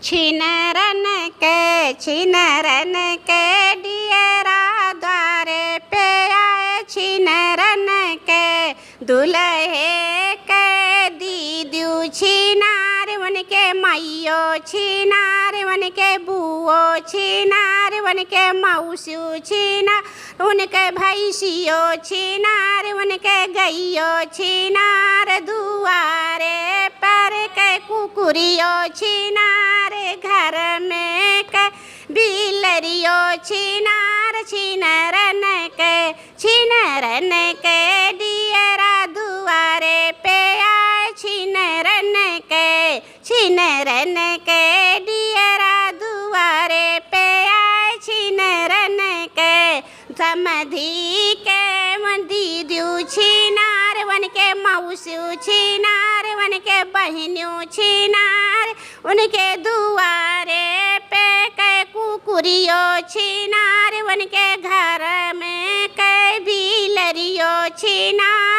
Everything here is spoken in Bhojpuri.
छिनरन के डियरा द्वारे पे आए, छिनरन के दुल्हे के दीदू छिनार उनके मैयो छिनार उनके बुओ छिनार उनके मौसू छिनार उनके भैंसियो छिनार उनके गैयो छिनार दुआरे पर के कुकुरियो छिनार घर में के बिलरियो छिनार छिनरन के डियरा दुआरे पे आए, छिनरन के डियरा दुआरे पे आए, छिनरन के समधी के दीदू छिनार उनके मौसू छिनार उनके बहनों छिनार उनके दुआरे पे के कुकुरियो छिनार उनके घर में के बिलरियो छिनार।